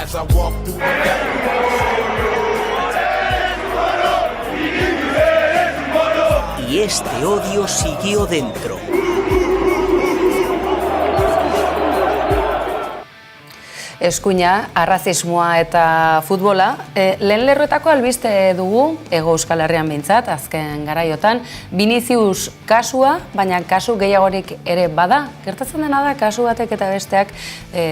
as I walk through the Y este odio siguió dentro. Eskuina, arrazismoa eta futbola. Lehen lerroetako albiste dugu, Hego Euskal Herrian behintzat, azken garaiotan, Vinicius kasua, baina kasu gehiagorik ere bada. Gertatzen dena da, kasu batek eta besteak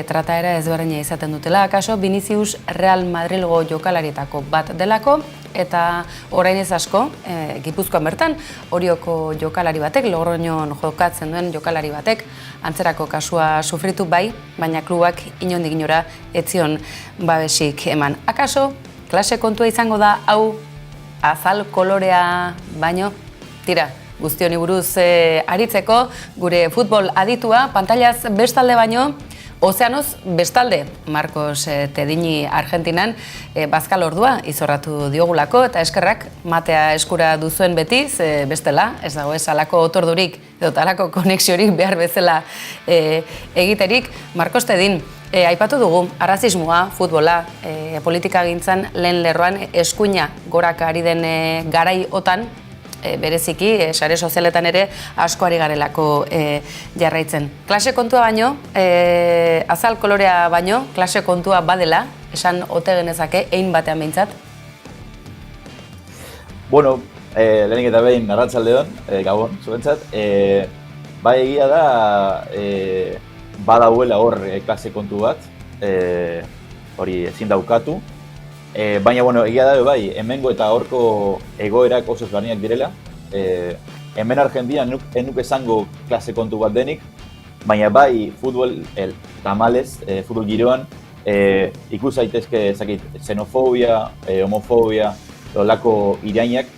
trataera ezberdina izaten dutela. Kaso, Vinicius Real Madrilgo jokalarietako bat delako, eta orain ez asko, Gipuzkoan bertan, Orioko jokalari batek, Logroñon jokatzen duen jokalari batek, antzerako kasua sufritu bai, baina klubak inondik inora etzion babesik eman. Akaso, klase kontua izango da, hau, azal kolorea baino, tira, guzti honi buruz aritzeko, gure futbol aditua, pantailaz bestalde baino, Ozeanoz bestalde, Marcos Tedini Argentinan bazkal ordua izorratu diogulako eta eskerrak matea eskura duzuen betiz, bestela, ez dago ez alako otordurik edo talako konexiorik behar bezala egiterik. Marcos Tedin, aipatu dugu, arrazismoa, futbola, politika gintzan lehen lerroan eskuina goraka ari den garaiotan, bereziki, sare sozialetan ere asko ari garelako jarraitzen. Klase kontua baino, azal kolorea baino, klase kontua badela, esan ote genezake, ein batean behintzat? Bueno, lehenik eta behin arratsaldeon, gabon, zuentzat. Bai egia da, badauela hor klase kontu bat, hori ezin daukatu. Baina, bueno, egia da, bai, hemengo eta horko egoerak oso ezberdinak direla. Hemen Argentinan enuk esango klase kontu bat denik, baina bai, futbol, tamalez, futbol giroan, ikus daitezke xenofobia, homofobia, olako irainak,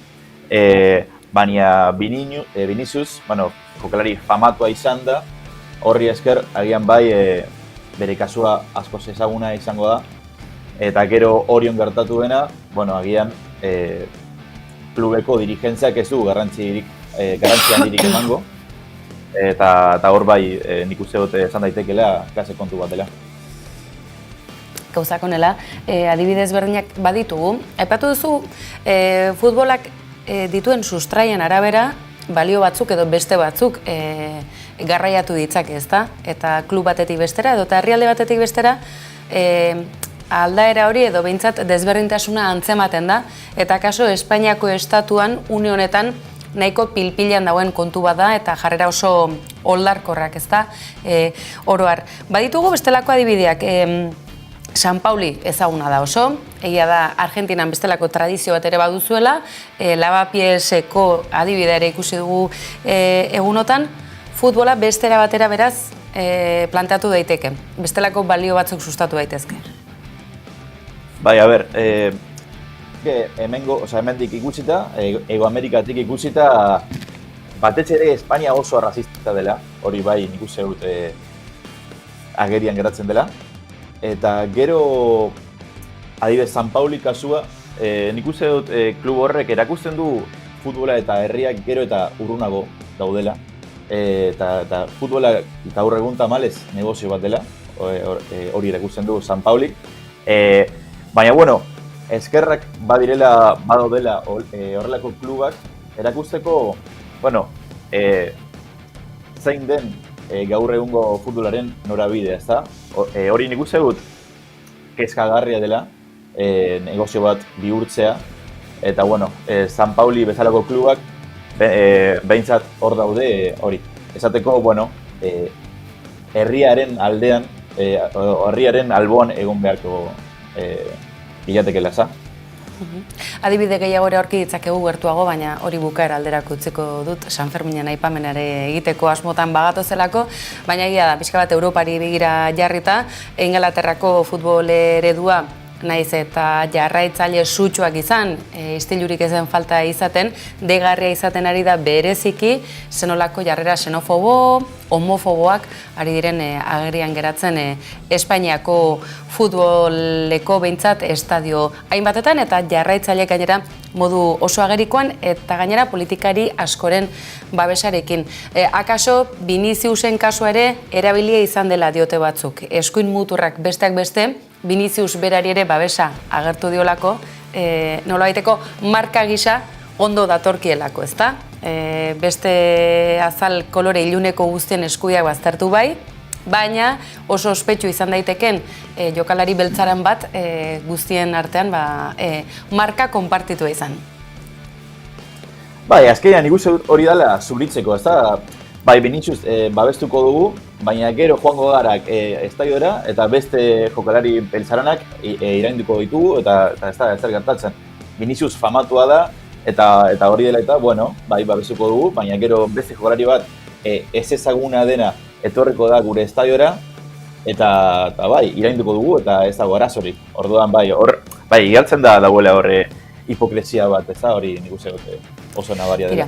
baina Vinicius, bueno, jokalari famatua izan da, horri esker, agian bai, bere kasua askoz ezaguna izango da, eta gero Orion gertatu dena, bueno, agian klubeko dirigentziak ez du garrantzi handirik emango, eta hor bai nik uste dut esan daitekela klase kontu bat dela. Gauzak honela, adibidez berdinak baditugu. Aipatu duzu, futbolak dituen sustraien arabera, balio batzuk edo beste batzuk garraiatu ditzake, ezta? Eta klub batetik bestera edo herrialde batetik bestera, aldaera hori edo behintzat desberdintasuna antzematen da, eta kaso Espainiako estatuan une honetan nahiko pilpilan dagoen kontu bat da eta jarrera oso oldarkorrak, ezta? Oroar. Baditugu bestelako adibideak, San Pauli ezaguna da oso, egia da Argentinan bestelako tradizio bat ere baduzuela, lavapieseko adibidea ere ikusi dugu egunotan, futbola bestera batera beraz planteatu daiteke, bestelako balio batzuk sustatu daitezke. Bai, a ber, hemendik ikusita, Ego Amerikatik ikusita, batetxe ere Espainia oso arrazista dela, hori bai nik uste dut agerian geratzen dela. Eta gero, adibidez, San Pauli kasua, nik uste dut klub horrek erakusten du futbola eta herriak gero eta urrunago daudela. Eta futbola eta gaur egun tamalez negozio bat dela, hori erakusten du San Pauli. Baina, bueno, eskerrak badaudela horrelako klubak erakusteko, bueno, zein den gaur egungo futbolaren norabidea, ezta? Hori nik uste dut kezkagarria dela, negozio bat bihurtzea, eta, bueno, San Pauli bezalako klubak behintzat hor daude hori. Esateko, bueno, herriaren aldean, herriaren alboan egon beharko ilatekela, za? Adibide gehiago ere aurki ditzakegu gertuago, baina hori bukaera alderako utziko dut San Ferminen aipamenare egiteko asmotan bagatozelako, baina egia da, pixka bat Europari begira jarrita, Ingalaterrako futbol eredua naiz eta jarraitzaile sutsuak izan, istilurik ezen falta izaten, deigarria izaten ari da bereziki, zenolako jarrera xenofobo, homofoboak ari diren agerian geratzen Espainiako futboleko behintzat estadio hainbatetan eta jarraitzaile gainera modu oso agerikoan eta gainera politikari askoren babesarekin. Akaso Viniciusen kasua ere erabilia izan dela diote batzuk. Eskuin muturrak besteak beste, Vinicius berari ere babesa agertu diolako, nolabaiteko marka gisa ondo datorkielako, ezta? Beste azal kolore iluneko guztien eskubiak baztertu bai, baina oso ospetsu izan daiteken jokalari beltzaran bat guztien artean marka konpartitua izan. Bai, azkenean ikusi hori dela zuritzeko, ezta? Bai, Vinicius babestuko dugu, baina gero joango gara estadiora eta beste jokalari beltzaranak irainduko ditugu eta ez da ezer gertatzen. Vinicius famatua da eta hori dela eta, bueno, bai, babestuko dugu, baina gero beste jokalari bat ez ezaguna dena etorriko da gure estadiora eta bai, irainduko dugu eta ez dago arazorik. Orduan bai, igartzen dagoela horre hipokresia bat, ez da hori nik uste oso nabaria dela.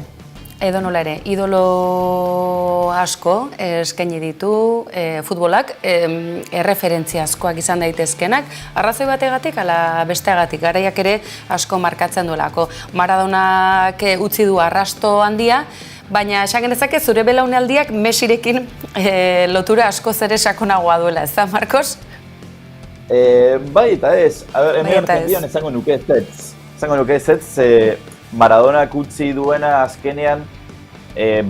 Edo nola ere, idolo asko eskaini ditu futbolak, erreferentzia askoak izan daitezkenak, arrazoi bategatik ala besteagatik, garaiak ere asko markatzen duelako. Maradonak utzi du arrasto handia, baina esan genezake zure belaunaldiak Messirekin lotura asko ere sakonagoa duela, ez da, Marcos? Bai eta ez, hemen Argentinan esango nuke ez. Esango nuke ez, Maradonak utzi duena azkenean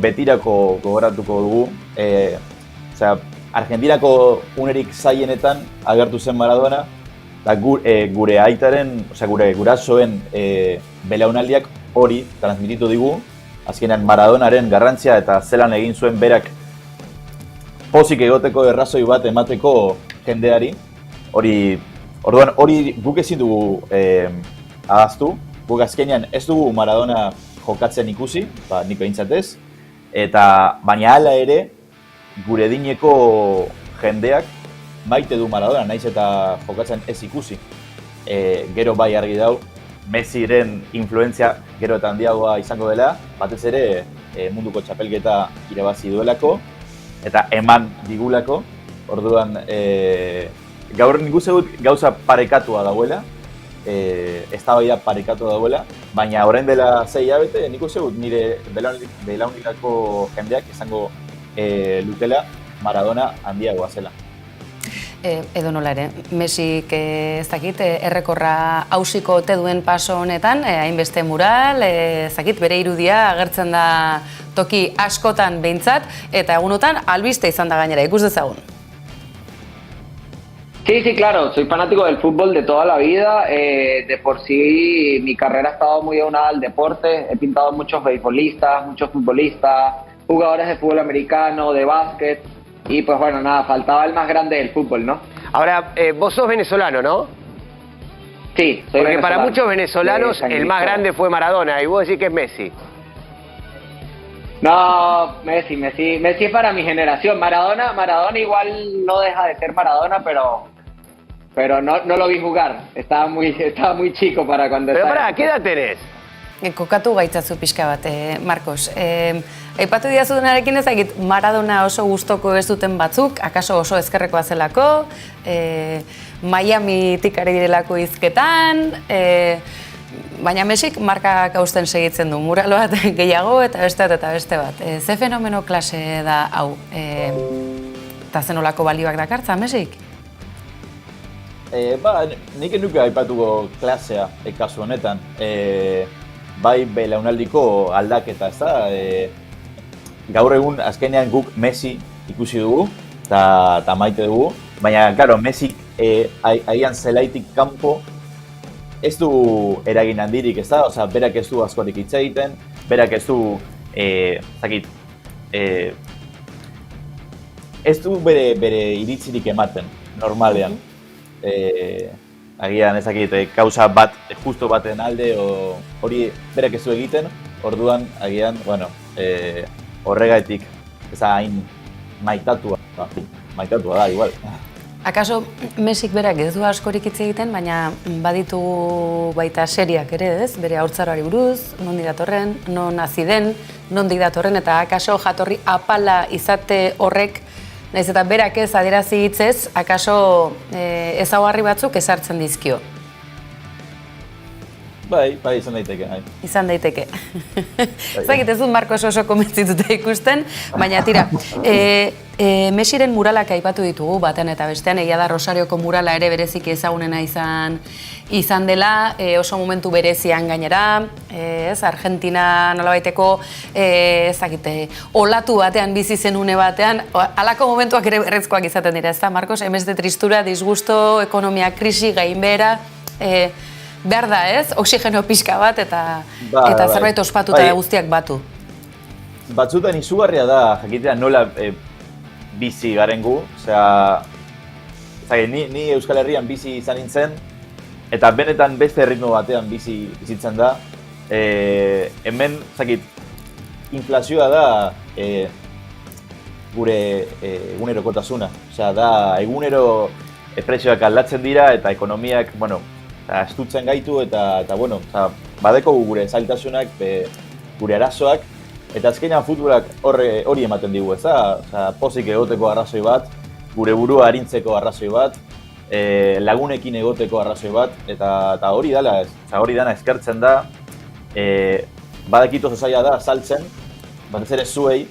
betirako gogoratuko dugu. Argentinako unerik zailenetan agertu zen Maradona, eta gure aitaren, gure gurasoen belaunaldiak hori transmititu digu. Azkenean Maradonaren garrantzia eta zelan egin zuen berak pozik egoteko errazoi bat emateko jendeari. Orduan hori guk ezin dugu ahaztu. Guk azkenean ez dugu Maradona jokatzen ikusi, nik behintzatez, baina hala ere gure dineko jendeak maite du Maradona, naiz eta jokatzen ez ikusi. Gero bai argi dau, Messiren influentzia gero eta handiagoa izango dela, batez ere munduko txapelketa irabazi duelako eta eman digulako. Orduan, gaur nik uste dut gauza parekatua dauela, eztabaida parekatu dauela, baina orain dela 6 hilabete nik uste dut nire belaunilako jendeak izango lutela Maradona handiagoa zela. Edo nola ere, Messik ez dakit, errekorra hausiko ote duen paso honetan, hainbeste mural, ez dakit, bere irudia agertzen da toki askotan behintzat, eta egunotan albiste izan da gainera, ikus dezagun. Sí, claro, soy fanático del fútbol de toda la vida, de por sí mi carrera ha estado muy aunada al deporte, he pintado muchos beisbolistas, muchos futbolistas, jugadores de fútbol americano, de básquet, y pues bueno, nada, faltaba el más grande del fútbol, ¿no? Ahora, vos sos venezolano, ¿no? Sí, soy Porque venezolano. para muchos venezolanos el más grande fue Maradona, y vos decís que es Messi. No, Messi es para mi generación. Maradona igual no deja de ser Maradona, pero no lo vi jugar. Estaba muy chico para cuando... Pero pará, ¿qué edad tenés? Kokatu gaitzazu pixka bat, Marcos. Aipatu diazutenarekin ezagit Maradona oso gustoko ez duten batzuk, akaso oso ezkerrekoa zelako, Miamitik ari direlako hizketan, baina Messik markak hausten segitzen du, mural bat gehiago eta beste bat. Ze fenomeno klase da hau? Eta zenolako balioak dakartza Messik? Nik nuke aipatuko klasea kasu honetan. Bai belaunaldiko aldaketa, ez da? Gaur egun azkenean guk Messi ikusi dugu eta maite dugu, baina, claro, Messi agian zelaitik kanpo ez du eragin handirik, ez da? Osea, berak ez du askorik hitz egiten, berak ez du, ez du bere iritzirik ematen, normalean. Agian ezakit, kausa bat, justo baten alde, hori berak ez du egiten, orduan, agian, bueno, horregatik, ez hain maitatua da, igual. Akaso Messik berak ez du askorik hitz egiten, baina baditu baita seriak ere, ez? Bere haurtzaroari buruz, nondik datorren, non hazi den, nondik datorren, eta akaso jatorri apala izate horrek, nahiz eta berak ez adierazi hitzez, akaso ezaugarri batzuk ezartzen dizkio. Bai, izan daiteke. Izan daiteke. Zagit ez dut Marcos oso konbentzituta ikusten, baina tira, Messiren muralak aipatu ditugu batean eta bestean, egia da Rosarioko murala ere bereziki ezagunena izan dela, oso momentu berezian gainera, Argentina nolabaiteko, olatu batean bizi zen une batean, halako momentuak ere berrezkoak izaten dira, ezta, Marcos, emez de tristura, disgusto, ekonomia krisi, gainbehera, behar da, ez? Oxigeno pixka bat eta zerbait ospatuta guztiak batu. Batzutan izugarria da, jakitea nola bizi garen gu, osea, ni Euskal Herrian bizi izan nintzen, eta benetan beste ritmo batean bizitzen da. Hemen, inflazioa da gure egunerokotasuna. Osea, da egunero prezioak aldatzen dira eta ekonomiak, estutzen gaitu eta badeko gure zailtasunak, gure arazoak, eta azkenean futbolak hori ematen digu, ez da? Pozik egoteko arrazoi bat, gure burua arintzeko arrazoi bat, lagunekin egoteko arrazoi bat, eta hori dana eskertzen da, badakit oso zaila da saltzen, batez ere zuei,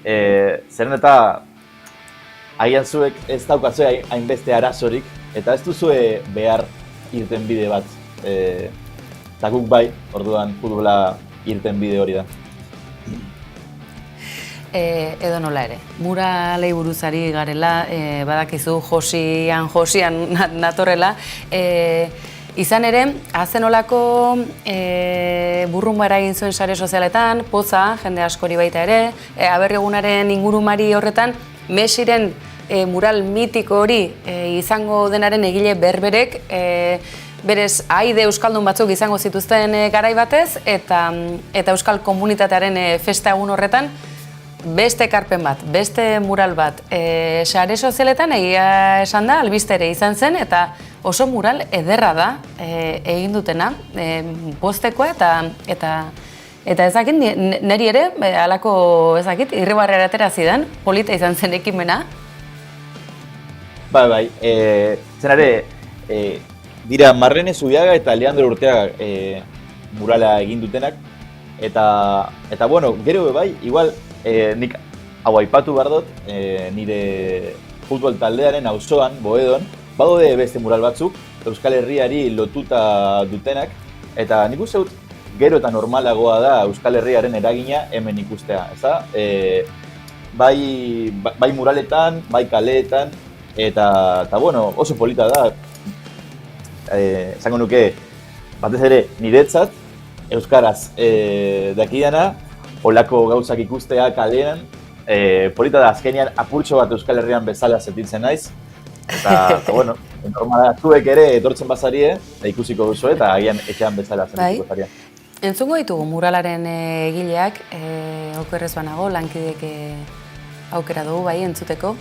zeren eta agian zuek ez daukazue hainbeste arazorik, eta ez duzue behar irten bide bat, eta guk bai, orduan futbola irten bide hori da. Edo nola ere, muralei buruzari garela, badakizu Josian natorrela, izan ere, hazen olako burrumba eragin zuen sare sozialetan, poza, jende askori baita ere, Aberri egunaren ingurumari horretan, Messiren mural mitiko hori izango denaren egile berberek, berez, haide euskaldun batzuk izango zituzten garai batez, eta euskal komunitatearen festa egun horretan, beste ekarpen bat, beste mural bat, sare sozialetan egia esan da, albiste ere izan zen, eta oso mural ederra da egin dutena, postekoa eta ezakit, niri ere, halako ezakit, irribarrera atera zidan, polita izan zen ekimena. Bai, zenare, dira Marlene Zubiaga eta Leandro Urteaga murala egin dutenak, eta gero bai, igual, nik hau aipatu behar dut, nire futbol taldearen auzoan, Boedon, badaude beste mural batzuk, Euskal Herriari lotuta dutenak, eta nik uste dut gero eta normalagoa da Euskal Herriaren eragina hemen ikustea, ezta? Bai muraletan, bai kaleetan, eta oso polita da, esango nuke, batez ere niretzat, euskaraz dakidana, olako gauzak ikustea kalean, polita da azkenean apurtxo bat Euskal Herrian bezala sentitzen naiz, eta normala zuek ere etortzen bazarie, ikusiko duzu eta agian etxean bezala sentituko zaria. Entzungo ditugu muralaren egileak, okerrez banago, lankidek aukera dugu bai entzuteko.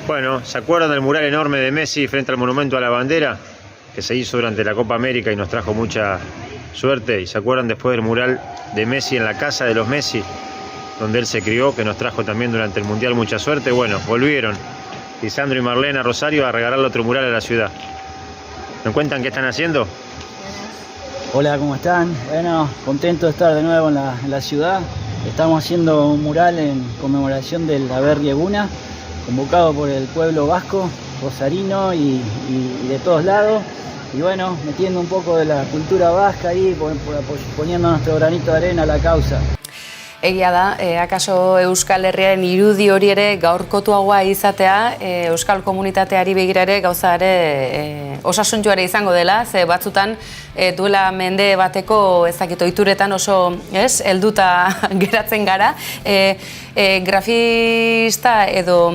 Bueno, ¿se acuerdan del mural enorme de Messi frente al Monumento a la Bandera? Que se hizo durante la Copa América y nos trajo mucha suerte. ¿Y se acuerdan después del mural de Messi en la casa de los Messi, donde él se crió, que nos trajo también durante el Mundial mucha suerte? Bueno, volvieron Lisandro y Marlene a Rosario a regalarle otro mural a la ciudad. ¿Me cuentan qué están haciendo? Hola, ¿cómo están? Bueno, contento de estar de nuevo en la ciudad. Estamos haciendo un mural en conmemoración del Aberri Eguna, convocado por el pueblo vasco, rosarino y de todos lados. Y bueno, metiendo un poco de la cultura vasca ahí, poniendo nuestro granito de arena a la causa. Egia da, akaso Euskal Herriaren irudi hori ere gaurkotuagoa izatea, Euskal komunitateari begira ere gauza ere osasuntxoare izango dela, ze batzutan duela mende bateko ezakit ohituretan oso helduta geratzen gara. Grafista edo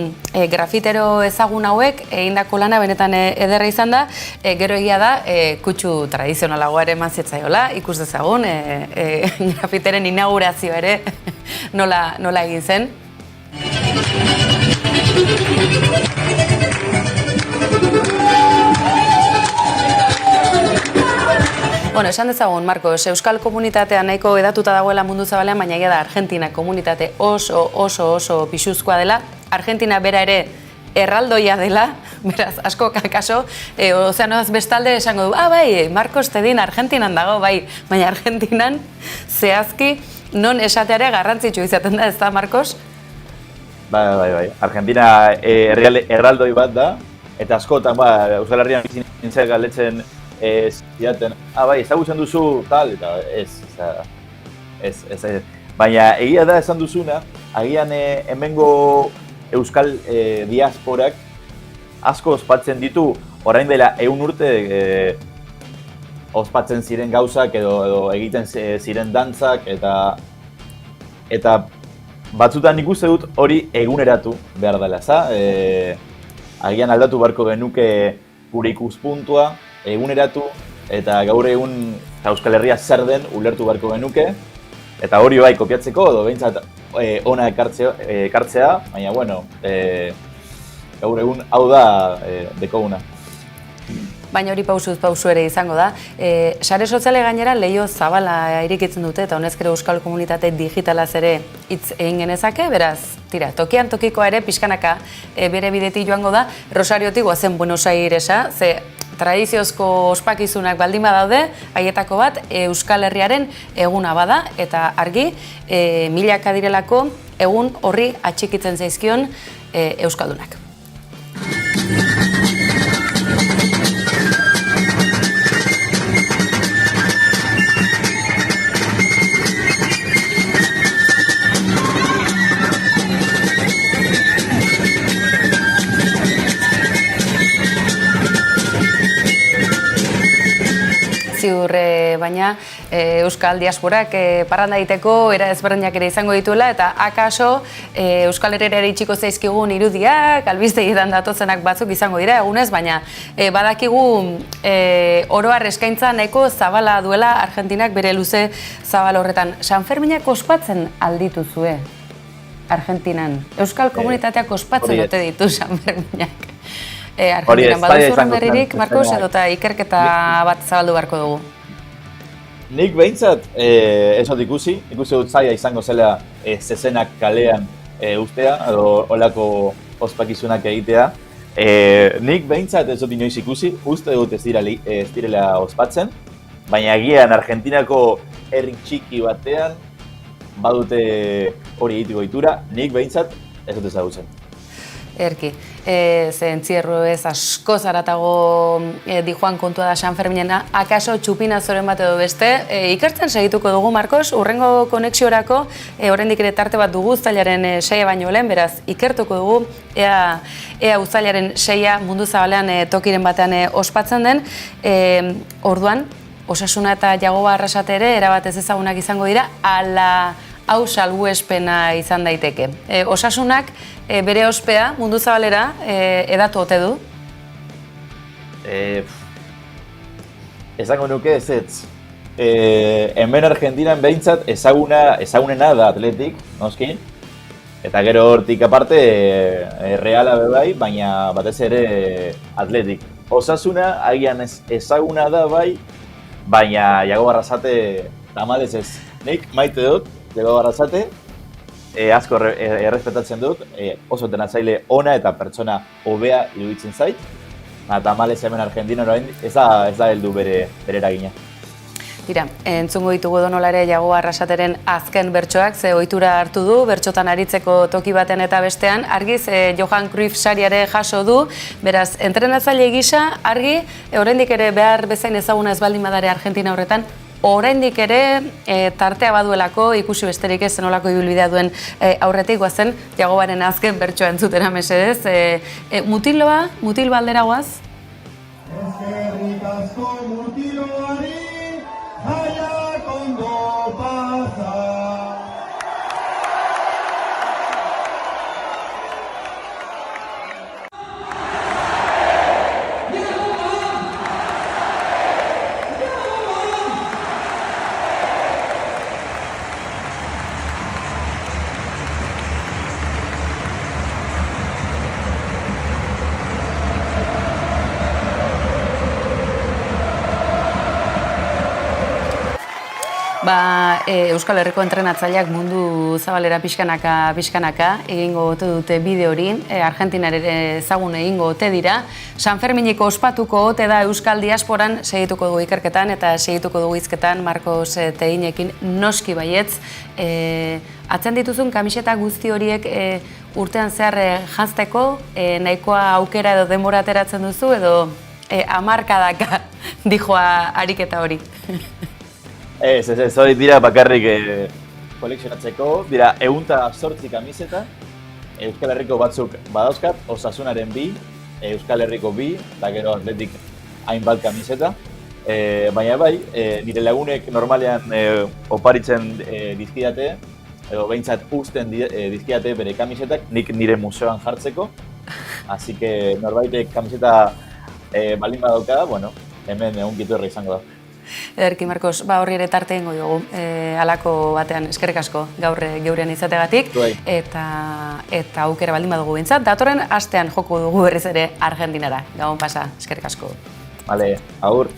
grafitero ezagun hauek egindako lana benetan ederra izan da, gero egia da kutsu tradizionalagoa ere eman zitzaiola, ikus dezagun, grafiteren inaugurazio ere nola egin zen. Bueno, esan dezagun, Marcos, Euskal komunitatea nahiko edatuta dagoela mundu zabalean, baina egia da Argentina komunitate oso pisuzkoa dela. Argentina bera ere erraldoia dela, beraz, asko kaso, ozeanoaz bestalde esango du, bai, Marcos Tedin Argentinan dago, bai, baina Argentinan zehazki non esateare garrantzitsu izaten da, ez da, Marcos? Bai. Argentina erraldoi bat da, eta askotan, Euskal Herrian nintzen galetzen zidaten, bai, ezagutzen duzu, tal, eta ez. Baina egia da esan duzuna, agian hemengo Euskal diasporak asko ospatzen ditu, orain dela 100 urte ospatzen ziren gauzak edo egiten ziren dantzak, eta batzutan nik uste dut hori eguneratu behar dela, agian aldatu beharko genuke gure ikuspuntua, eguneratu, eta gaur egun Euskal Herria zer den ulertu beharko genuke, eta hori bai kopiatzeko, edo behintzat ona ekartzea, baina bueno, gaur egun hau da dekoguna. Baina hori pausuz pausu ere izango da. Sare soziale gainera leio zabala irikitzen dute eta honezkero euskal komunitate digitalaz ere hitz egin genezake, beraz, tira, tokian tokikoa ere pixkanaka bere bidetik joango da. Rosariotik goazen Buenos Airesa, ze tradiziozko ospakizunak baldin badaude, haietako bat Euskal Herriaren eguna bada, eta argi, milaka direlako egun horri atxikitzen zaizkion euskaldunak. Baina Euskal diasporak parranda egiteko era ezberdinak ere izango dituela, eta akaso Euskal Herriera itxiko zaizkigun irudiak, albistegietan datozenak batzuk izango dira egunez, baina badakigu oro har eskaintza nahiko zabala duela Argentinak bere luze zabal horretan. Sanferminak ospatzen aldituzue Argentinan. Euskal komunitateak ospatzen ote ditu Sanferminak. Argentinan baduzu berririk, Marcos, edota ikerketa bat zabaldu beharko dugu? Nik behintzat ez dut ikusi dut zaila izango zela zezenak kalean ustea, edo olako ospakizunak egitea. Nik behintzat ez dut inoiz ikusi, uste dut ez direla ospatzen, baina egian Argentinako herri txiki batean badute hori egiteko ohitura, nik behintzat ez dut ezagutzen. Erki, ze entzierro ez asko zaratago dijoan kontua da Sanferminena, akaso txupina zoren bat edo beste, ikertzen segituko dugu, Marcos, urrengo konexiorako, oraindik ere tarte bat dugu uztailaren 6 baino lehen, beraz, ikertuko dugu, ea uztailaren 6 mundu zabalean tokiren batean ospatzen den, orduan, Osasuna eta Jagoba Arrasate ere erabat ez ezagunak izango dira, ala hau salbuespena izan daiteke. Osasunak bere ospea mundu zabalera edatu ote du? Esango nuke ez. Hemen Argentinan behintzat ezagunena da Atletik, noski. Eta gero hortik aparte Reala bai, baina batez ere Atletik. Osasuna agian ezaguna da bai, baina Jagoba Arrasate tamalez ez. Nik maite dut, Jagoba Arrasate, asko errespetatzen dut, oso tenatzaile ona eta pertsona hobea iruditzen zait. Tamalez hemen Argentina ez da heldu bere eragina. Tira, entzungo ditugu donola ere Jagoba Arrasateren azken bertsoak, ze ohitura hartu du, bertsotan aritzeko toki baten eta bestean, argiz Johan Cruyff sariare jaso du, beraz, entrenatzaile gisa, argi, oraindik ere behar bezain ezaguna ez baldin badare Argentina horretan, oraindik ere tartea baduelako, ikusi besterik ez zenolako ibilbidea duen aurretik goazen, Jagobaren azken bertsoa entzutera mesedez. Mutil baldera goaz? Eskerrik asko mutiloari, aiak ondo pasa. Euskal Herriko entrenatzaileak mundu zabalera pixkanaka egingo ote dute bide hori, Argentinar ere ezagun egingo ote dira. San Ferminiko ospatuko ote da Euskal Diasporan, segituko dugu ikerketan eta segituko dugu hizketan Marcos Tehinekin noski baietz. Atzen dituzun kamiseta guzti horiek urtean zehar janzteko, nahikoa aukera edo denbora ateratzen duzu edo hamarkadaka dijoa ariketa hori? Ez, hori dira bakarrik kolekzionatzeko, dira 108 kamiseta, Euskal Herriko batzuk badauzkat, Osasunaren 2, Euskal Herriko 2, eta gero Atletik hainbat kamiseta. Baina bai, nire lagunek normalean oparitzen dizkidate, edo behintzat usten dizkidate bere kamisetak, nik nire museoan jartzeko. Así que norbaitek kamiseta baldin badauka, bueno, hemen egun giturra izango da. Ederki, Marcos, horri ere tarte ingo dugu, halako batean eskerrik asko gaur geurean izategatik, eta aukera baldin badugu bintzat. Datorren astean joko dugu berriz ere Argentinara. Gabon pasa, eskerrik asko. Vale, agur.